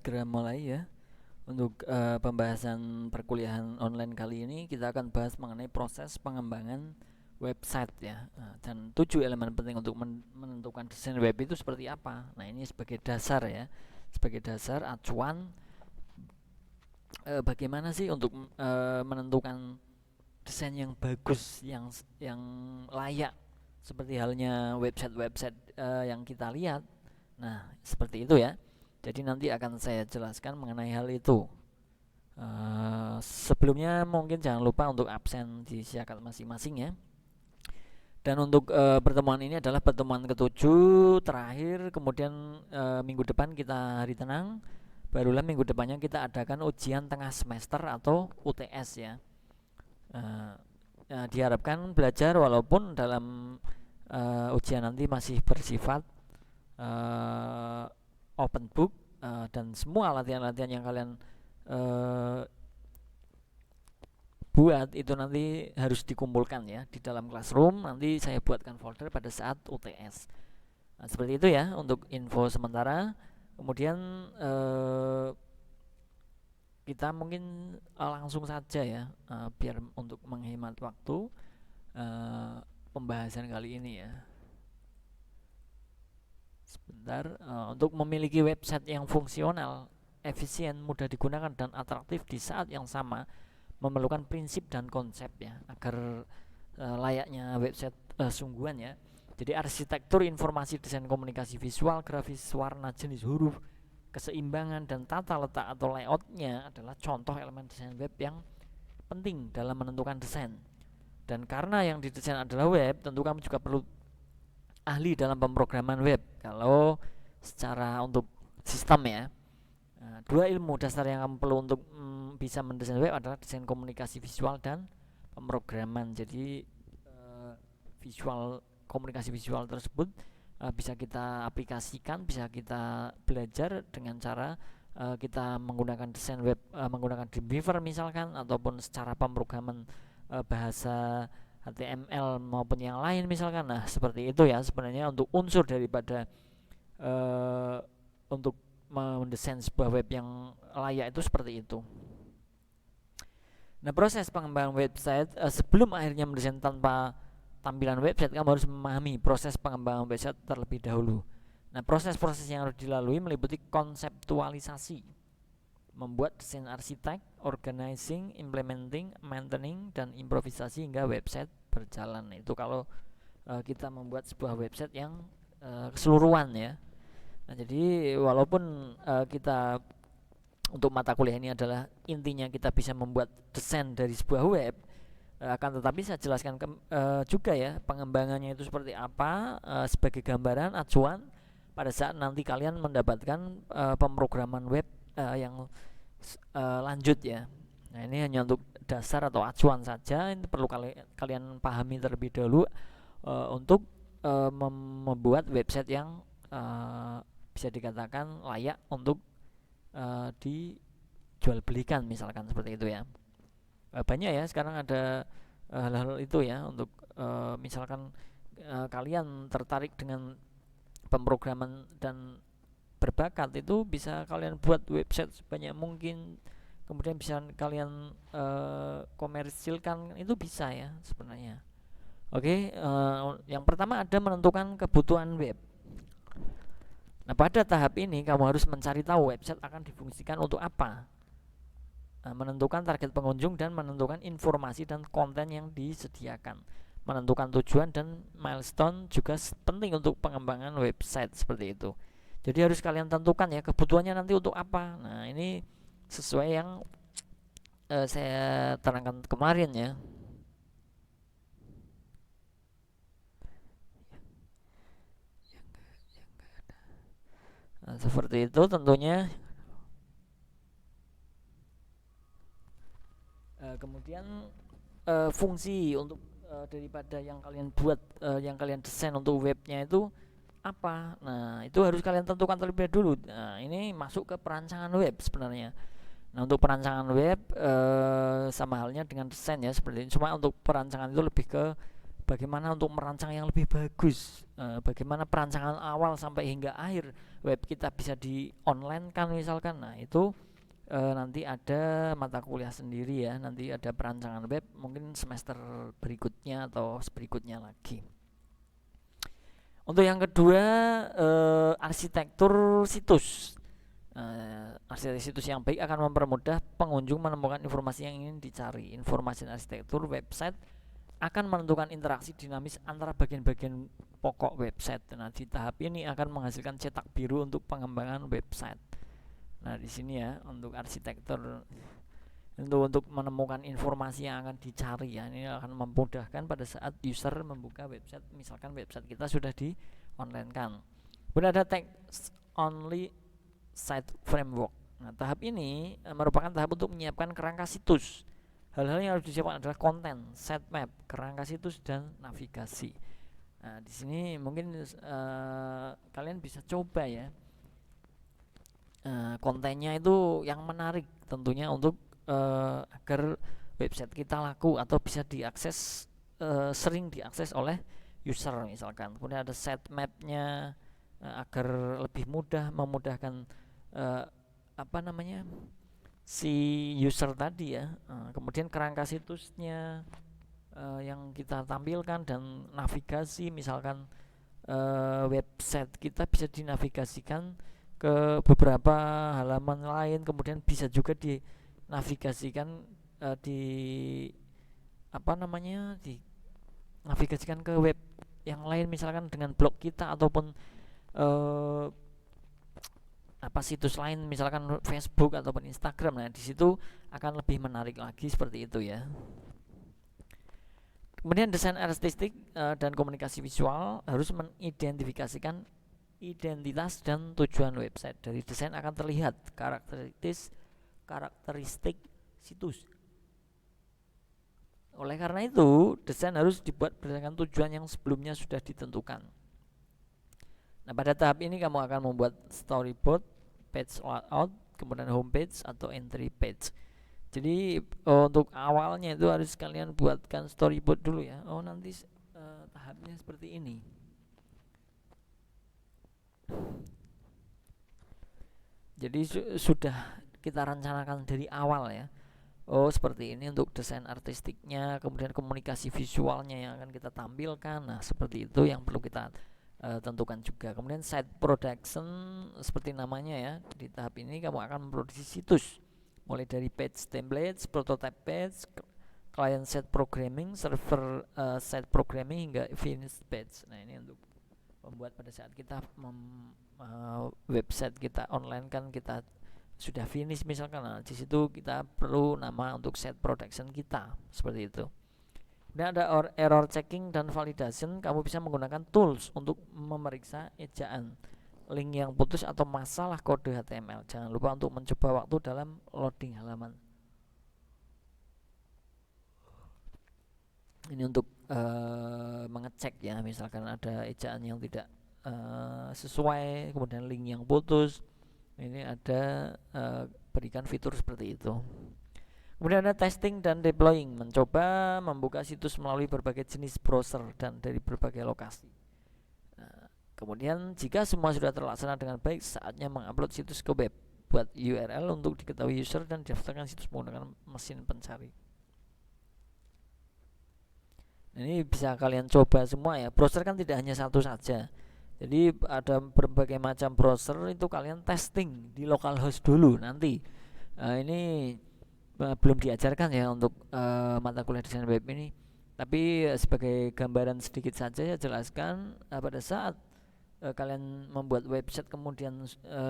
segera mulai ya. Untuk pembahasan perkuliahan online kali ini kita akan bahas mengenai proses pengembangan website ya. Dan 7 elemen penting untuk menentukan desain web itu seperti apa. Nah, ini sebagai dasar ya. Sebagai dasar acuan bagaimana sih untuk menentukan desain yang bagus, yang layak, seperti halnya website-website yang kita lihat. Nah, seperti itu ya. Jadi nanti akan saya jelaskan mengenai hal itu. Sebelumnya mungkin jangan lupa untuk absen di siakat masing-masing ya. Dan untuk pertemuan ini adalah pertemuan ketujuh terakhir. Kemudian minggu depan kita hari tenang. Barulah minggu depannya kita adakan ujian tengah semester atau UTS ya. Diharapkan belajar walaupun dalam ujian nanti masih bersifat open book, dan semua latihan-latihan yang kalian buat itu nanti harus dikumpulkan ya di dalam classroom. Nanti saya buatkan folder pada saat UTS. Seperti itu ya untuk info sementara. Kemudian kita mungkin langsung saja ya, biar untuk menghemat waktu pembahasan kali ini ya. Sebentar. Untuk memiliki website yang fungsional, efisien, mudah digunakan dan atraktif di saat yang sama memerlukan prinsip dan konsep ya, agar layaknya website sungguhan ya. Jadi arsitektur informasi, desain komunikasi visual, grafis, warna, jenis huruf, keseimbangan dan tata letak atau layoutnya adalah contoh elemen desain web yang penting dalam menentukan desain. Dan karena yang didesain adalah web, tentu kamu juga perlu ahli dalam pemrograman web kalau secara untuk sistem ya. Dua ilmu dasar yang kamu perlu untuk bisa mendesain web adalah desain komunikasi visual dan pemrograman. Jadi komunikasi visual tersebut bisa kita aplikasikan, bisa kita belajar dengan cara kita menggunakan desain web menggunakan Dreamweaver misalkan, ataupun secara pemrograman bahasa HTML maupun yang lain misalkan. Nah, seperti itu ya sebenarnya untuk unsur daripada untuk mendesain sebuah web yang layak itu seperti itu. Nah, proses pengembangan website sebelum akhirnya mendesain tanpa tampilan website, kamu harus memahami proses pengembangan website terlebih dahulu. Nah, proses-proses yang harus dilalui meliputi konseptualisasi, membuat desain arsitek, organizing, implementing, maintaining, dan improvisasi hingga website berjalan. Itu kalau kita membuat sebuah website yang keseluruhan ya. Nah, jadi walaupun kita untuk mata kuliah ini adalah intinya kita bisa membuat desain dari sebuah web, akan tetapi saya jelaskan juga ya pengembangannya itu seperti apa sebagai gambaran acuan pada saat nanti kalian mendapatkan pemrograman web yang lanjut ya. Nah, ini hanya untuk dasar atau acuan saja. Ini perlu kalian pahami terlebih dahulu untuk membuat website yang bisa dikatakan layak untuk dijual belikan misalkan, seperti itu ya. Banyak ya sekarang ada hal-hal itu ya. Untuk misalkan kalian tertarik dengan pemrograman dan berbakat, itu bisa kalian buat website sebanyak mungkin, kemudian bisa kalian komersilkan, itu bisa ya sebenarnya. Oke, yang pertama ada menentukan kebutuhan web. Nah, pada tahap ini kamu harus mencari tahu website akan difungsikan untuk apa, menentukan target pengunjung dan menentukan informasi dan konten yang disediakan. Menentukan tujuan dan milestone juga penting untuk pengembangan website, seperti itu. Jadi harus kalian tentukan ya kebutuhannya nanti untuk apa. Nah, ini sesuai yang saya terangkan kemarin ya. Nah, seperti itu tentunya. Kemudian fungsi untuk daripada yang kalian buat, yang kalian desain untuk webnya itu apa. Nah, itu harus kalian tentukan terlebih dulu. Nah, ini masuk ke perancangan web sebenarnya. Nah, untuk perancangan web sama halnya dengan desain ya seperti ini. Cuma untuk perancangan itu lebih ke bagaimana untuk merancang yang lebih bagus, bagaimana perancangan awal sampai hingga akhir web kita bisa di online kan misalkan. Nah itu nanti ada mata kuliah sendiri ya, nanti ada perancangan web mungkin semester berikutnya atau berikutnya lagi. Untuk yang kedua, arsitektur situs. Arsitektur situs yang baik akan mempermudah pengunjung menemukan informasi yang ingin dicari. Informasi dan arsitektur website akan menentukan interaksi dinamis antara bagian-bagian pokok website. Nah, di tahap ini akan menghasilkan cetak biru untuk pengembangan website. Nah, di sini ya untuk arsitektur untuk menemukan informasi yang akan dicari ya, ini akan memudahkan pada saat user membuka website, misalkan website kita sudah di online kan. Kemudian ada text only site framework. Nah, tahap ini merupakan tahap untuk menyiapkan kerangka situs. Hal-hal yang harus disiapkan adalah konten, sitemap, kerangka situs, dan navigasi. Nah, di sini mungkin kalian bisa coba ya, kontennya itu yang menarik tentunya untuk agar website kita laku atau bisa diakses, sering diakses oleh user misalkan. Kemudian ada sitemapnya, agar lebih memudahkan si user tadi ya. Kemudian kerangka situsnya yang kita tampilkan, dan navigasi misalkan website kita bisa dinavigasikan ke beberapa halaman lain, kemudian bisa juga dinavigasikan dinavigasikan ke web yang lain misalkan dengan blog kita ataupun situs lain misalkan Facebook ataupun Instagram. Nah, di situ akan lebih menarik lagi seperti itu ya. Kemudian desain artistik dan komunikasi visual harus mengidentifikasikan identitas dan tujuan website. Dari desain akan terlihat karakteristik situs. Oleh karena itu, desain harus dibuat berdasarkan tujuan yang sebelumnya sudah ditentukan. Nah, pada tahap ini kamu akan membuat storyboard, page layout, kemudian homepage atau entry page. Jadi untuk awalnya itu harus kalian buatkan storyboard dulu ya. Nanti tahapnya seperti ini. Jadi sudah kita rencanakan dari awal ya. Seperti ini untuk desain artistiknya, kemudian komunikasi visualnya yang akan kita tampilkan. Nah, seperti itu yang perlu kita tentukan juga. Kemudian site production seperti namanya ya. Di tahap ini kamu akan memproduksi situs mulai dari page templates, prototype page, client side programming, server side programming hingga finish page. Nah, ini untuk membuat pada saat kita website kita online kan kita sudah finish misalkan. Nah, di situ kita perlu nama untuk site production kita seperti itu. Kemudian ada error checking dan validation. Kamu bisa menggunakan tools untuk memeriksa ejaan, link yang putus atau masalah kode HTML. Jangan lupa untuk mencoba waktu dalam loading halaman. Ini untuk mengecek ya, misalkan ada ejaan yang tidak sesuai, kemudian link yang putus. Ini ada berikan fitur seperti itu. Kemudian ada testing dan deploying, mencoba membuka situs melalui berbagai jenis browser dan dari berbagai lokasi. Kemudian jika semua sudah terlaksana dengan baik, saatnya mengupload situs ke web. Buat URL untuk diketahui user dan daftarkan situs menggunakan mesin pencari. Ini bisa kalian coba semua ya. Browser kan tidak hanya satu saja. Jadi ada berbagai macam browser, itu kalian testing di localhost dulu nanti. Ini belum diajarkan ya untuk mata kuliah desain web ini. Tapi sebagai gambaran sedikit saja saya jelaskan, pada saat kalian membuat website kemudian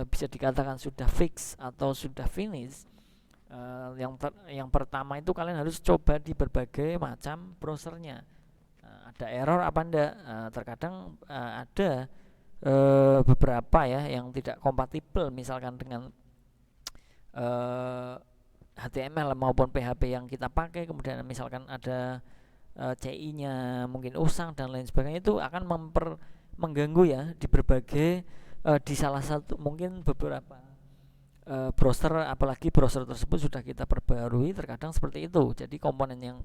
bisa dikatakan sudah fix atau sudah finish, yang pertama itu kalian harus coba di berbagai macam browsernya. Ada error apa enggak? Terkadang ada beberapa ya yang tidak kompatibel misalkan dengan HTML maupun PHP yang kita pakai. Kemudian misalkan ada CI-nya mungkin usang dan lain sebagainya, itu akan mengganggu ya di berbagai di salah satu mungkin beberapa browser, apalagi browser tersebut sudah kita perbarui, terkadang seperti itu. Jadi komponen yang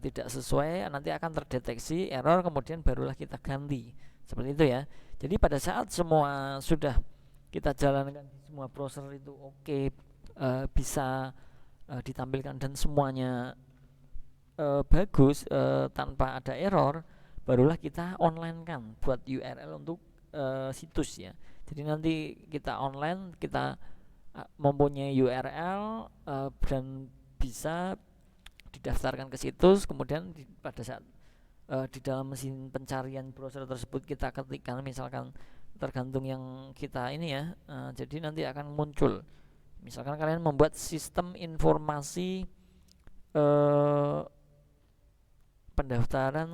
tidak sesuai, nanti akan terdeteksi error, kemudian barulah kita ganti seperti itu ya. Jadi pada saat semua sudah kita jalankan di semua browser itu oke, bisa ditampilkan dan semuanya bagus, tanpa ada error, barulah kita online kan buat URL untuk situs ya. Jadi nanti kita online, kita mempunyai URL dan bisa didaftarkan ke situs, kemudian pada saat di dalam mesin pencarian browser tersebut kita ketikkan misalkan tergantung yang kita ini ya, jadi nanti akan muncul misalkan kalian membuat sistem informasi pendaftaran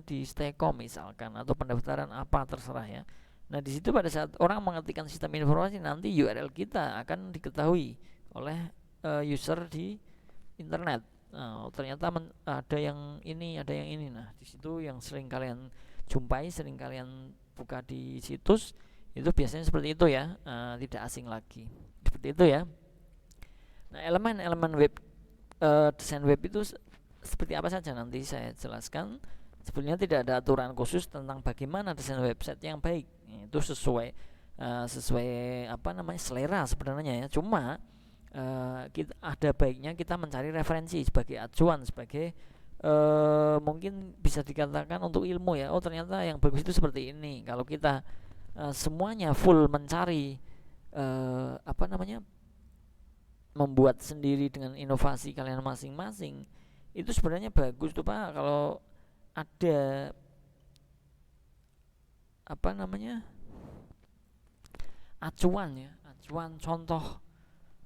di Stekom misalkan, atau pendaftaran apa terserah ya. Nah di situ pada saat orang mengetikkan sistem informasi, nanti URL kita akan diketahui oleh user di internet. Nah, ternyata ada yang ini, ada yang ini. Nah di situ yang sering kalian jumpai, sering kalian buka di situs itu biasanya seperti itu ya, tidak asing lagi seperti itu ya. Nah elemen-elemen web, desain web itu seperti apa saja nanti saya jelaskan. Sebenarnya tidak ada aturan khusus tentang bagaimana desain website yang baik. Itu sesuai apa namanya, selera sebenarnya ya. Cuma kita ada baiknya kita mencari referensi sebagai acuan, sebagai mungkin bisa dikatakan untuk ilmu ya. Oh ternyata yang bagus itu seperti ini. Kalau kita semuanya full mencari apa namanya, membuat sendiri dengan inovasi kalian masing-masing, itu sebenarnya bagus tuh Pak, kalau ada apa namanya, acuan ya, acuan contoh,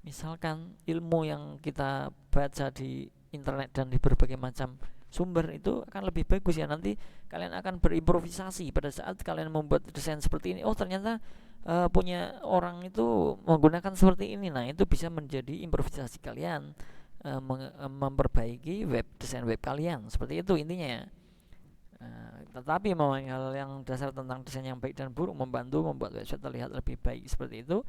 misalkan ilmu yang kita baca di internet dan di berbagai macam sumber, itu akan lebih bagus ya. Nanti kalian akan berimprovisasi pada saat kalian membuat desain seperti ini. Oh ternyata punya orang itu menggunakan seperti ini. Nah itu bisa menjadi improvisasi kalian, memperbaiki desain web kalian, seperti itu intinya ya. Tetapi memang hal yang dasar tentang desain yang baik dan buruk membantu membuat website terlihat lebih baik seperti itu,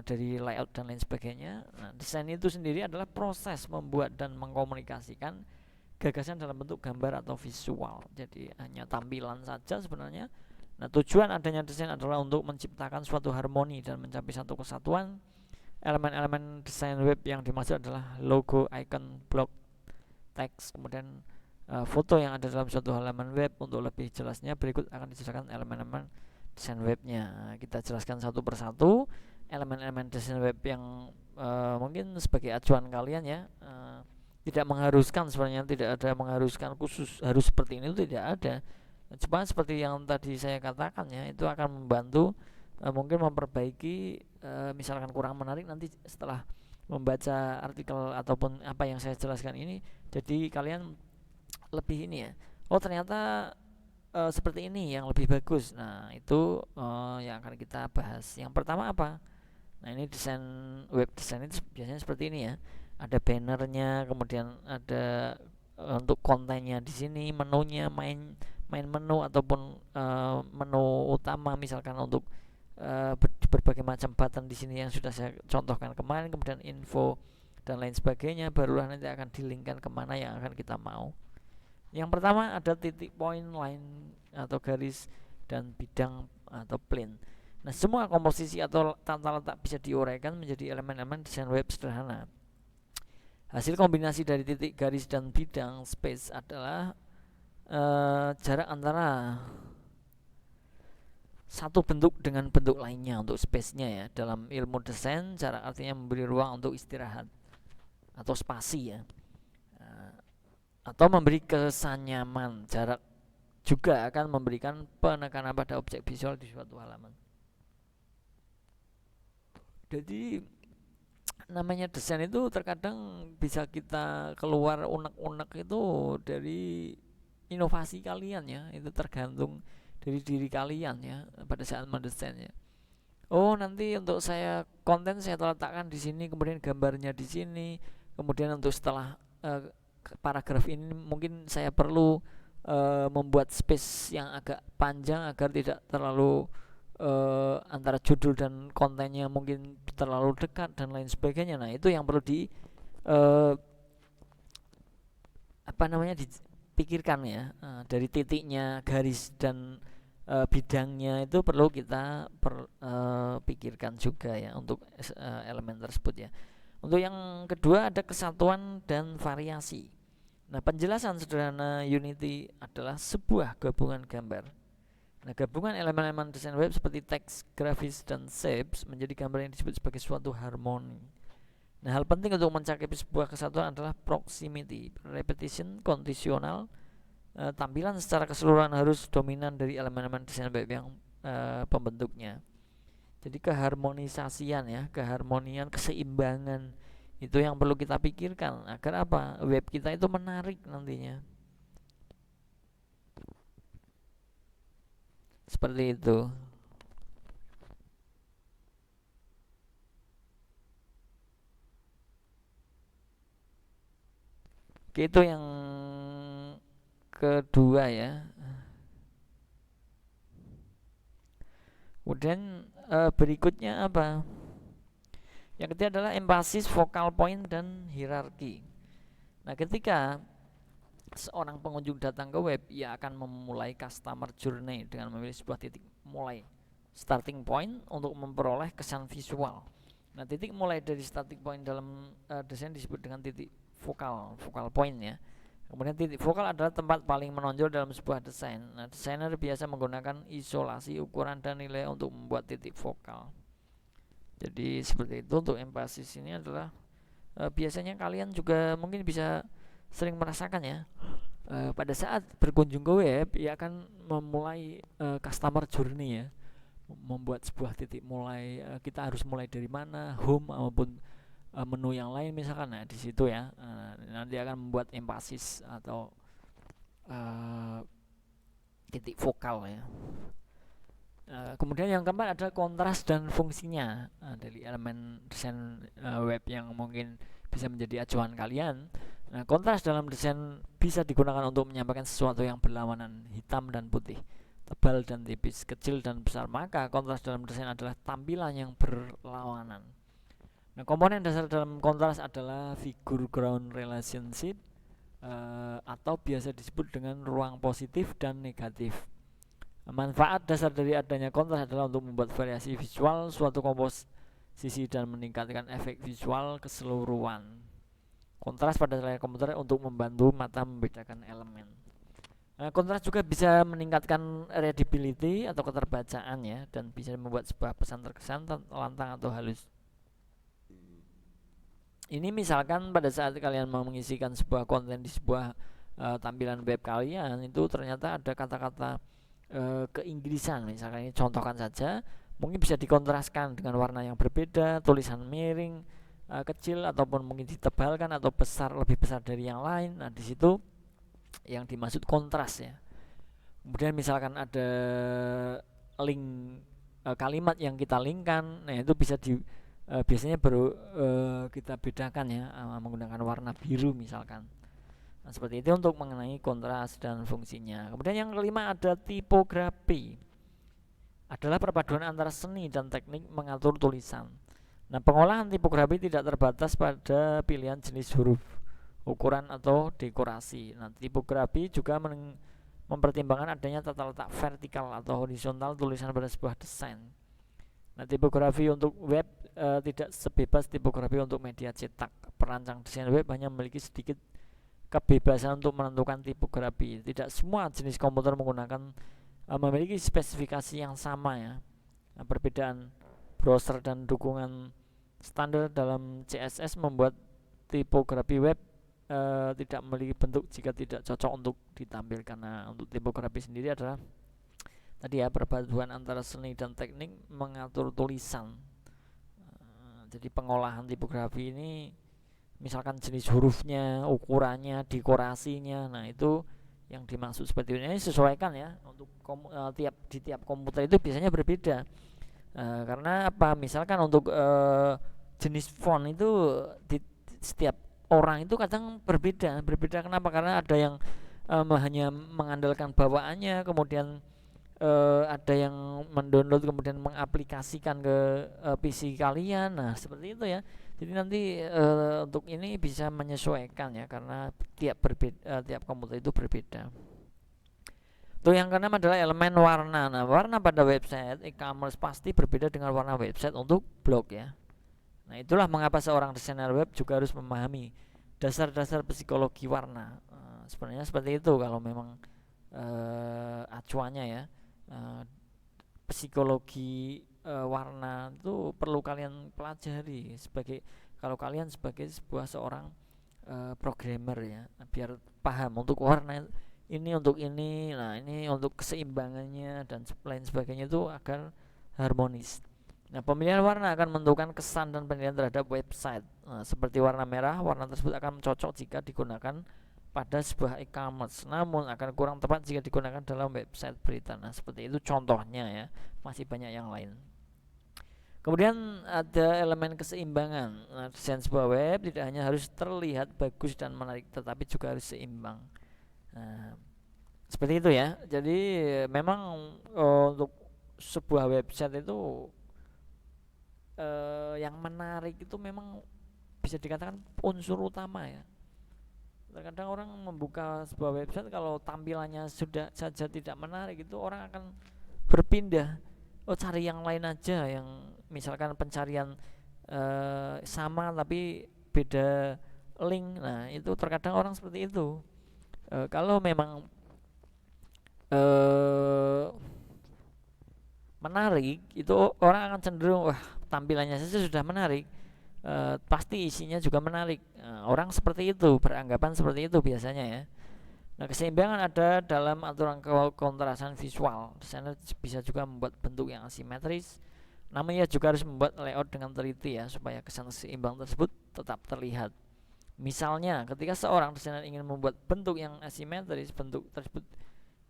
dari layout dan lain sebagainya. Nah, desain itu sendiri adalah proses membuat dan mengkomunikasikan gagasan dalam bentuk gambar atau visual. Jadi hanya tampilan saja sebenarnya. Nah, tujuan adanya desain adalah untuk menciptakan suatu harmoni dan mencapai satu kesatuan. Elemen-elemen desain web yang dimaksud adalah logo, icon, blog, teks, kemudian foto yang ada dalam suatu halaman web. Untuk lebih jelasnya berikut akan dijelaskan elemen-elemen desain webnya. Kita jelaskan satu persatu elemen-elemen desain web yang mungkin sebagai acuan kalian ya. Tidak mengharuskan, sebenarnya tidak ada mengharuskan khusus harus seperti ini, itu tidak ada. Cuma seperti yang tadi saya katakan ya, itu akan membantu mungkin memperbaiki, misalkan kurang menarik nanti setelah membaca artikel ataupun apa yang saya jelaskan ini, jadi kalian lebih ini ya, oh ternyata seperti ini yang lebih bagus. Nah itu yang akan kita bahas. Yang pertama apa? Nah ini desain web desain itu biasanya seperti ini ya, ada bannernya, kemudian ada untuk kontennya di sini, menunya, main menu ataupun menu utama misalkan untuk berbagai macam button di sini yang sudah saya contohkan kemarin, kemudian info dan lain sebagainya, barulah nanti akan dilinkkan kemana yang akan kita mau. Yang pertama ada titik, point, line atau garis, dan bidang atau plane. Nah semua komposisi atau tata letak bisa diuraikan menjadi elemen-elemen desain web sederhana. Hasil kombinasi dari titik, garis, dan bidang space adalah jarak antara satu bentuk dengan bentuk lainnya untuk space-nya ya. Dalam ilmu desain, jarak artinya memberi ruang untuk istirahat atau spasi ya, atau memberi kesan nyaman. Jarak juga akan memberikan penekanan pada objek visual di suatu halaman. Jadi namanya desain itu terkadang bisa kita keluar unek-unek itu dari inovasi kalian ya. Itu tergantung dari diri kalian ya pada saat mendesainnya. Oh nanti untuk saya konten saya letakkan di sini, kemudian gambarnya di sini, kemudian untuk setelah paragraf ini mungkin saya perlu membuat space yang agak panjang agar tidak terlalu antara judul dan kontennya mungkin terlalu dekat dan lain sebagainya. Nah itu yang perlu dipikirkan ya, dari titiknya, garis dan bidangnya itu perlu kita pikirkan juga ya untuk elemen tersebut ya. Untuk yang kedua ada kesatuan dan variasi. Nah, penjelasan sederhana Unity adalah sebuah gabungan gambar. Nah, gabungan elemen-elemen desain web seperti teks, grafis, dan shapes menjadi gambar yang disebut sebagai suatu harmoni. Nah, hal penting untuk mencapai sebuah kesatuan adalah proximity, repetition, kondisional. Tampilan secara keseluruhan harus dominan dari elemen-elemen desain web yang pembentuknya. Jadi keharmonisasian ya, keharmonian, keseimbangan itu yang perlu kita pikirkan agar apa? Web kita itu menarik nantinya. Seperti itu. Oke, itu yang kedua ya. Kemudian berikutnya apa? Yang ketiga adalah emphasis, focal point, dan hierarki. Nah, ketika seorang pengunjung datang ke web, ia akan memulai customer journey dengan memilih sebuah titik mulai, starting point untuk memperoleh kesan visual. Nah, titik mulai dari starting point dalam desain disebut dengan titik focal point ya. Kemudian titik fokal adalah tempat paling menonjol dalam sebuah desain. Nah, desainer biasa menggunakan isolasi, ukuran, dan nilai untuk membuat titik fokal. Jadi seperti itu untuk emphasis ini adalah biasanya kalian juga mungkin bisa sering merasakan ya, pada saat berkunjung ke web, ia akan memulai customer journey ya, membuat sebuah titik mulai. Kita harus mulai dari mana, home maupun menu yang lain misalkan. Nah, di situ ya nanti akan membuat emphasis atau titik fokal ya. Kemudian yang keempat adalah kontras dan fungsinya dari elemen desain web yang mungkin bisa menjadi acuan kalian. Nah, kontras dalam desain bisa digunakan untuk menyampaikan sesuatu yang berlawanan, hitam dan putih, tebal dan tipis, kecil dan besar. Maka kontras dalam desain adalah tampilan yang berlawanan. Nah, komponen dasar dalam kontras adalah figure ground relationship atau biasa disebut dengan ruang positif dan negatif. Manfaat dasar dari adanya kontras adalah untuk membuat variasi visual suatu komposisi dan meningkatkan efek visual keseluruhan. Kontras pada layar komputer untuk membantu mata membedakan elemen. Nah, kontras juga bisa meningkatkan readability atau keterbacaan ya, dan bisa membuat sebuah pesan terkesan lantang atau halus. Ini misalkan pada saat kalian mau mengisikan sebuah konten di sebuah tampilan web kalian, itu ternyata ada kata-kata keinggrisan, misalkan ini contohkan saja, mungkin bisa dikontraskan dengan warna yang berbeda, tulisan miring, kecil ataupun mungkin ditebalkan atau besar, lebih besar dari yang lain. Nah, di situ yang dimaksud kontras ya. Kemudian misalkan ada link kalimat yang kita linkkan, nah itu bisa biasanya baru kita bedakan ya menggunakan warna biru misalkan. Nah, seperti itu untuk mengenai kontras dan fungsinya. Kemudian yang kelima ada tipografi. Adalah perpaduan antara seni dan teknik mengatur tulisan. Nah, pengolahan tipografi tidak terbatas pada pilihan jenis huruf, ukuran atau dekorasi. Nah, tipografi juga mempertimbangkan adanya tata letak vertikal atau horizontal tulisan pada sebuah desain. Nah, tipografi untuk web tidak sebebas tipografi untuk media cetak. Perancang desain web hanya memiliki sedikit kebebasan untuk menentukan tipografi. Tidak semua jenis komputer memiliki spesifikasi yang sama ya. Nah, perbedaan browser dan dukungan standar dalam CSS membuat tipografi web tidak memiliki bentuk jika tidak cocok untuk ditampilkan. Nah, untuk tipografi sendiri adalah tadi ya, perpaduan antara seni dan teknik mengatur tulisan. Jadi pengolahan tipografi ini misalkan jenis hurufnya, ukurannya, dekorasinya, nah itu yang dimaksud seperti ini sesuaikan ya untuk di tiap komputer itu biasanya berbeda. Karena apa? Misalkan untuk jenis font itu di setiap orang itu kadang berbeda. Kenapa? Karena ada yang hanya mengandalkan bawaannya, kemudian ada yang mendownload kemudian mengaplikasikan ke PC kalian. Nah, seperti itu ya. Jadi nanti untuk ini bisa menyesuaikan ya, karena tiap komputer itu berbeda. Tuh, yang keenam adalah elemen warna. Nah, warna pada website e-commerce pasti berbeda dengan warna website untuk blog ya. Nah, itulah mengapa seorang desainer web juga harus memahami dasar-dasar psikologi warna. Sebenarnya seperti itu kalau memang acuannya ya. Psikologi warna itu perlu kalian pelajari kalau kalian sebagai seorang programmer ya, biar paham untuk warna ini untuk ini, nah ini untuk keseimbangannya dan lain sebagainya itu agar harmonis. Nah, pemilihan warna akan menentukan kesan dan penilaian terhadap website. Nah, seperti warna merah, warna tersebut akan cocok jika digunakan pada sebuah e-commerce, namun akan kurang tepat jika digunakan dalam website berita. Nah, seperti itu contohnya ya, masih banyak yang lain. Kemudian ada elemen keseimbangan. Nah, desain sebuah web tidak hanya harus terlihat bagus dan menarik, tetapi juga harus seimbang. Nah, seperti itu ya. Jadi memang untuk sebuah website itu yang menarik itu memang bisa dikatakan unsur utama ya. Terkadang orang membuka sebuah website, kalau tampilannya sudah saja tidak menarik, itu orang akan berpindah, cari yang lain aja, yang misalkan pencarian sama tapi beda link. Nah, itu terkadang orang seperti itu. Kalau memang menarik, itu orang akan cenderung, wah tampilannya saja sudah menarik, pasti isinya juga menarik. Orang seperti itu, beranggapan seperti itu biasanya ya. Nah, keseimbangan ada dalam aturan kontrasan visual. Desainer bisa juga membuat bentuk yang asimetris, namun ia juga harus membuat layout dengan teliti ya, supaya kesan seimbang tersebut tetap terlihat. Misalnya, ketika seorang desainer ingin membuat bentuk yang asimetris, bentuk tersebut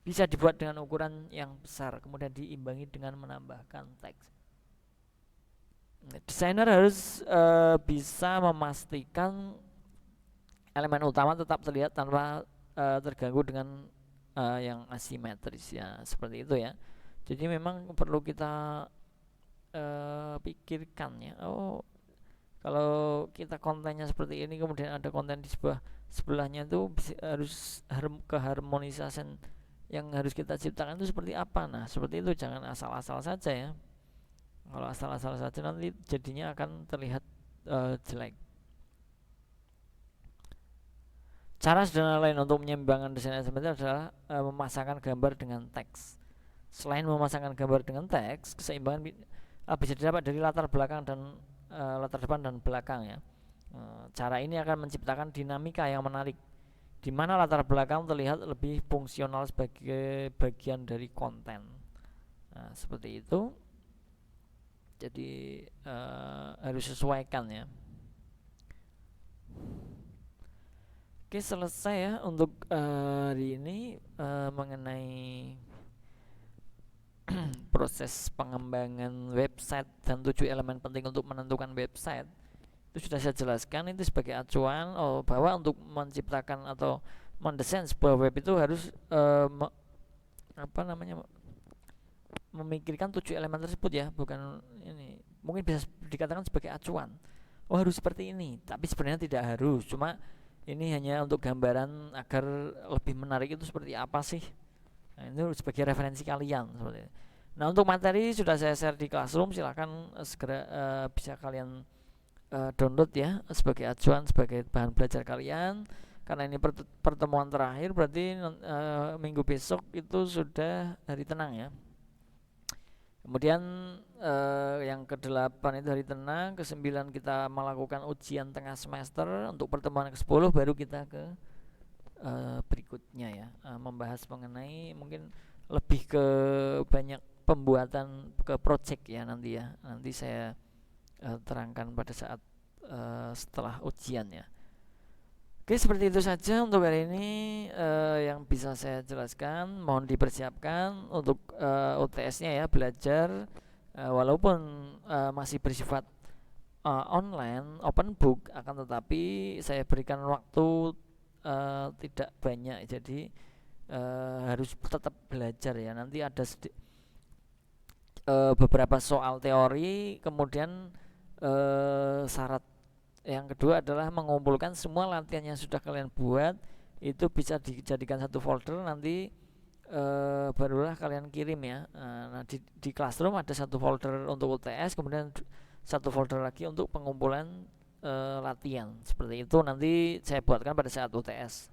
bisa dibuat dengan ukuran yang besar, kemudian diimbangi dengan menambahkan teks. Desainer harus bisa memastikan elemen utama tetap terlihat tanpa terganggu dengan yang asimetris ya, seperti itu ya. Jadi memang perlu kita pikirkan ya. Kalau kita kontennya seperti ini, kemudian ada konten di sebelahnya itu harus keharmonisasi yang harus kita ciptakan itu seperti apa. Nah, seperti itu, jangan asal-asal saja ya. Kalau asal-asal saja nanti jadinya akan terlihat jelek. Cara sederhana lain untuk menyeimbangkan desain asimetris adalah memasangkan gambar dengan teks. Selain memasangkan gambar dengan teks, keseimbangan bisa didapat dari latar belakang dan latar depan dan belakang ya. Cara ini akan menciptakan dinamika yang menarik, di mana latar belakang terlihat lebih fungsional sebagai bagian dari konten. Nah, seperti itu. Jadi harus sesuaikan ya. Oke, selesai ya untuk hari ini mengenai proses pengembangan website dan 7 elemen penting untuk menentukan website. Itu sudah saya jelaskan, itu sebagai acuan bahwa untuk menciptakan atau mendesain sebuah web itu harus memikirkan 7 elemen tersebut ya, bukan ini. Mungkin bisa dikatakan sebagai acuan. Harus seperti ini, tapi sebenarnya tidak harus. Cuma ini hanya untuk gambaran agar lebih menarik itu seperti apa sih. Nah, itu sebagai referensi kalian seperti itu. Nah, untuk materi sudah saya share di Classroom, silahkan segera bisa kalian download ya sebagai acuan, sebagai bahan belajar kalian. Karena ini pertemuan terakhir, berarti minggu besok itu sudah hari tenang ya. Kemudian yang ke-8 itu hari tenang, ke-9 kita melakukan ujian tengah semester. Untuk pertemuan ke-10 baru kita ke berikutnya ya, membahas mengenai mungkin lebih ke banyak pembuatan ke project ya nanti ya. Nanti saya terangkan pada saat setelah ujian ya. Oke, seperti itu saja untuk hari ini yang bisa saya jelaskan. Mohon dipersiapkan untuk UTS-nya ya, belajar walaupun masih bersifat online, open book, akan tetapi saya berikan waktu tidak banyak, jadi harus tetap belajar ya. Nanti ada beberapa soal teori, kemudian syarat Yang kedua adalah mengumpulkan semua latihan yang sudah kalian buat, itu bisa dijadikan satu folder, nanti barulah kalian kirim ya. Nah di Classroom ada satu folder untuk UTS, kemudian satu folder lagi untuk pengumpulan latihan. Seperti itu nanti saya buatkan pada saat UTS.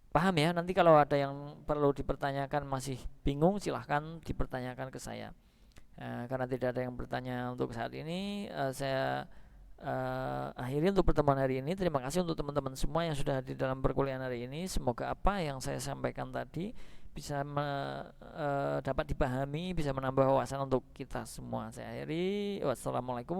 Paham ya? Nanti kalau ada yang perlu dipertanyakan masih bingung, silahkan dipertanyakan ke saya. Karena tidak ada yang bertanya untuk saat ini, saya akhiri untuk pertemuan hari ini. Terima kasih untuk teman-teman semua yang sudah di dalam perkuliahan hari ini. Semoga apa yang saya sampaikan tadi bisa dapat dipahami, bisa menambah wawasan untuk kita semua. Saya akhiri. Wassalamualaikum.